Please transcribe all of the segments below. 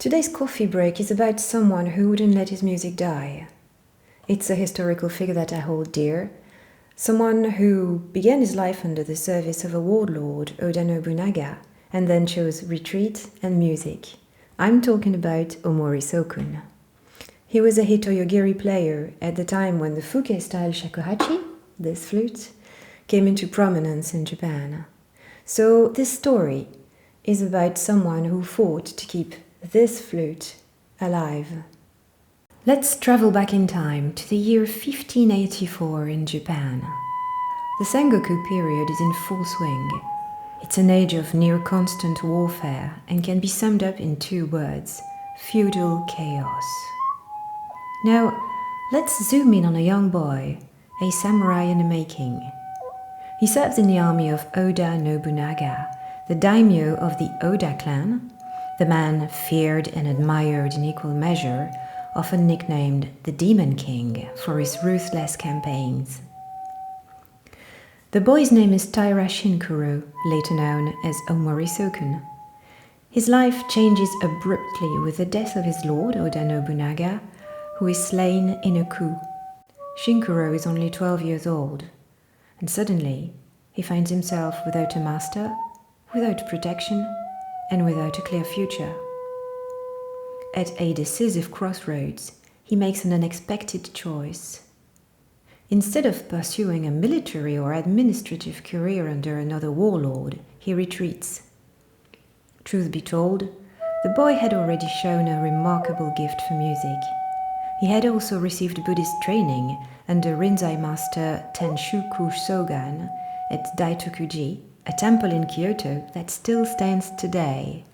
Today's coffee break is about someone who wouldn't let his music die. It's a historical figure that I hold dear, someone who began his life under the service of a warlord, Oda Nobunaga, and then chose retreat and music. I'm talking about Ōmori Sokun. He was a Hitoyogiri player at the time when the Fuke-style shakuhachi, this flute, came into prominence in Japan. So this story is about someone who fought to keep this flute alive. Let's travel back in time to the year 1584 in Japan. The Sengoku period is in full swing. It's an age of near-constant warfare and can be summed up in two words: feudal chaos. Now, let's zoom in on a young boy, a samurai in the making. He serves in the army of Oda Nobunaga, the daimyo of the Oda clan, the man feared and admired in equal measure, often nicknamed the Demon King for his ruthless campaigns. The boy's name is Taira Shinkuro, later known as Ōmori Sokun. His life changes abruptly with the death of his lord, Oda Nobunaga, who is slain in a coup. Shinkuro is only 12 years old, and suddenly he finds himself without a master, without protection, and without a clear future. At a decisive crossroads, he makes an unexpected choice. Instead of pursuing a military or administrative career under another warlord, he retreats. Truth be told, the boy had already shown a remarkable gift for music. He had also received Buddhist training under Rinzai master Tenshuku Shogun at Daitokuji, a temple in Kyoto that still stands today.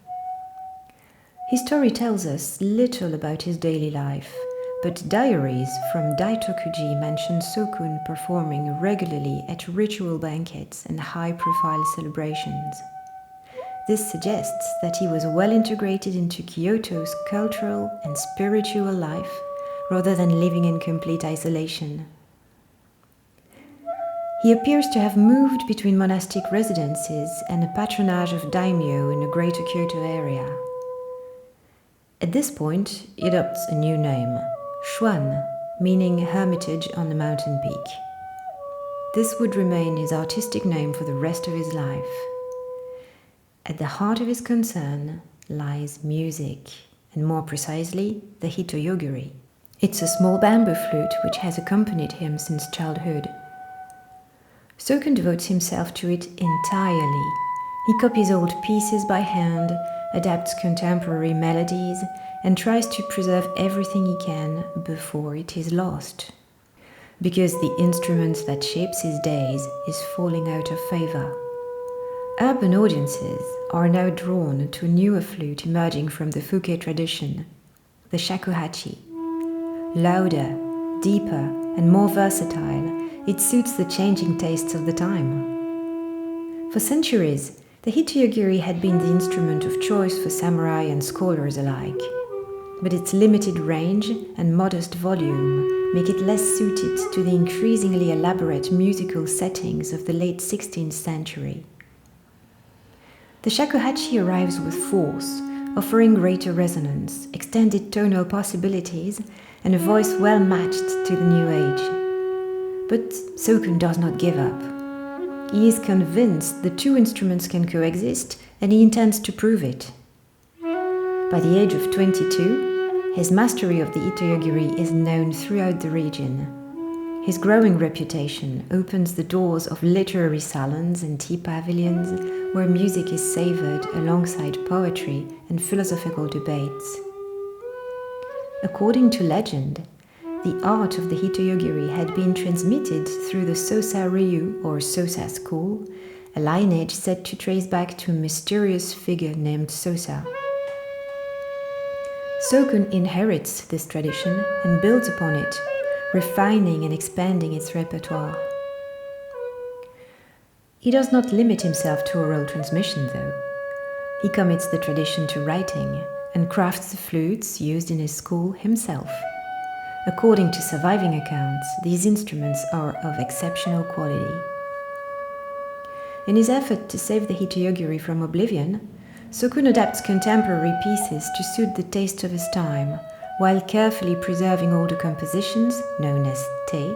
His story tells us little about his daily life, but Diaries from Daitokuji mention Sokun performing regularly at ritual banquets and high-profile celebrations. This suggests that he was well integrated into Kyoto's cultural and spiritual life, rather than living in complete isolation. He appears to have moved between monastic residences and a patronage of daimyo in the greater Kyoto area. At this point, he adopts a new name, Shuan, meaning hermitage on the mountain peak. This would remain his artistic name for the rest of his life. At the heart of his concern lies music, and more precisely, the Hitoyogiri. It's a small bamboo flute which has accompanied him since childhood. Sokun devotes himself to it entirely. He copies old pieces by hand, adapts contemporary melodies, and tries to preserve everything he can before it is lost. Because the instrument that shapes his days is falling out of favor. Urban audiences are now drawn to a newer flute emerging from the Fuke tradition, the shakuhachi. Louder, deeper, and more versatile, it suits the changing tastes of the time. For centuries, the Hitoyogiri had been the instrument of choice for samurai and scholars alike, but its limited range and modest volume make it less suited to the increasingly elaborate musical settings of the late 16th century. The shakuhachi arrives with force, offering greater resonance, extended tonal possibilities, and a voice well matched to the new age. But Sokun does not give up. He is convinced the two instruments can coexist, and he intends to prove it. By the age of 22, his mastery of the Hitoyogiri is known throughout the region. His growing reputation opens the doors of literary salons and tea pavilions where music is savored alongside poetry and philosophical debates. According to legend, the art of the Hitoyogiri had been transmitted through the Sōsa-ryū or Sōsa school, a lineage said to trace back to a mysterious figure named Sōsa. Sokun inherits this tradition and builds upon it, refining and expanding its repertoire. He does not limit himself to oral transmission, though. He commits the tradition to writing and crafts the flutes used in his school himself. According to surviving accounts, these instruments are of exceptional quality. In his effort to save the Hitoyogiri from oblivion, Sokun adapts contemporary pieces to suit the taste of his time, while carefully preserving older compositions, known as te,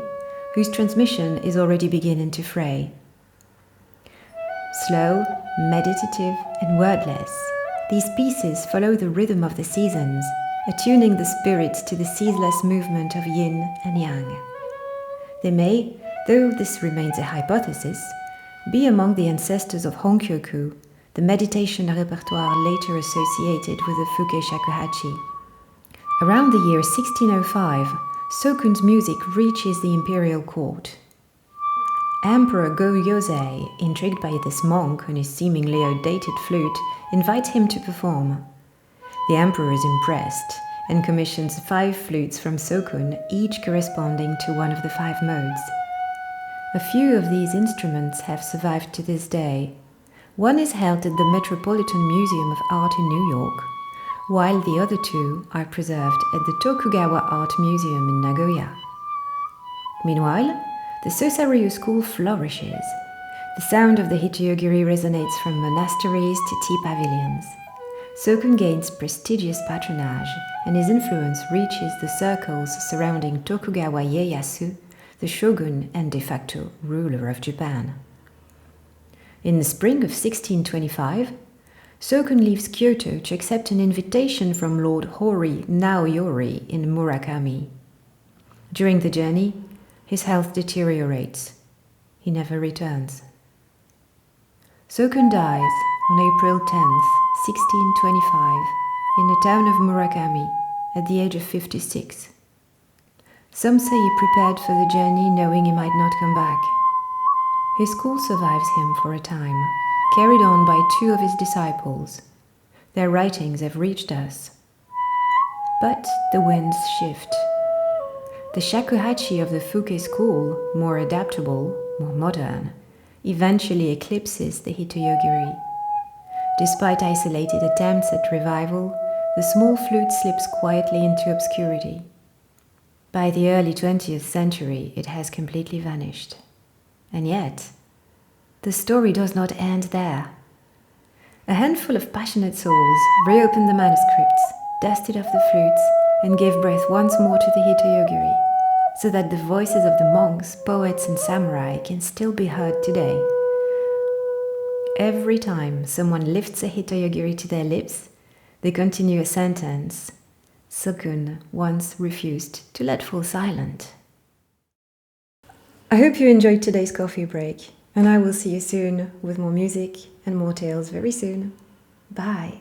whose transmission is already beginning to fray. Slow, meditative, and wordless, these pieces follow the rhythm of the seasons, attuning the spirits to the ceaseless movement of yin and yang. They may, though this remains a hypothesis, be among the ancestors of Honkyoku, the meditation repertoire later associated with the Fuke shakuhachi. Around the year 1605, Sokun's music reaches the imperial court. Emperor Go-Yōzei, intrigued by this monk on his seemingly outdated flute, invites him to perform. The emperor is impressed and commissions 5 flutes from Sokun, each corresponding to one of the 5 modes. A few of these instruments have survived to this day. One is held at the Metropolitan Museum of Art in New York, while the other 2 are preserved at the Tokugawa Art Museum in Nagoya. Meanwhile, the Sōsa-ryū school flourishes. The sound of the Hitoyogiri resonates from monasteries to tea pavilions. Sokun gains prestigious patronage, and his influence reaches the circles surrounding Tokugawa Ieyasu, the shogun and de facto ruler of Japan. In the spring of 1625, Sokun leaves Kyoto to accept an invitation from Lord Hori Naoyori in Murakami. During the journey, his health deteriorates. He never returns. Sokun dies on April 10th, 1625, in the town of Murakami, at the age of 56. Some say he prepared for the journey knowing he might not come back. His school survives him for a time, carried on by 2 of his disciples. Their writings have reached us. But the winds shift. The shakuhachi of the Fuke school, more adaptable, more modern, eventually eclipses the Hitoyogiri. Despite isolated attempts at revival, the small flute slips quietly into obscurity. By the early 20th century, it has completely vanished. And yet, the story does not end there. A handful of passionate souls reopened the manuscripts, dusted off the flutes, and gave breath once more to the Hitoyogiri, so that the voices of the monks, poets, and samurai can still be heard today. Every time someone lifts a Hitoyogiri to their lips, they continue a sentence Sokun once refused to let fall silent. I hope you enjoyed today's coffee break, and I will see you soon with more music and more tales very soon. Bye!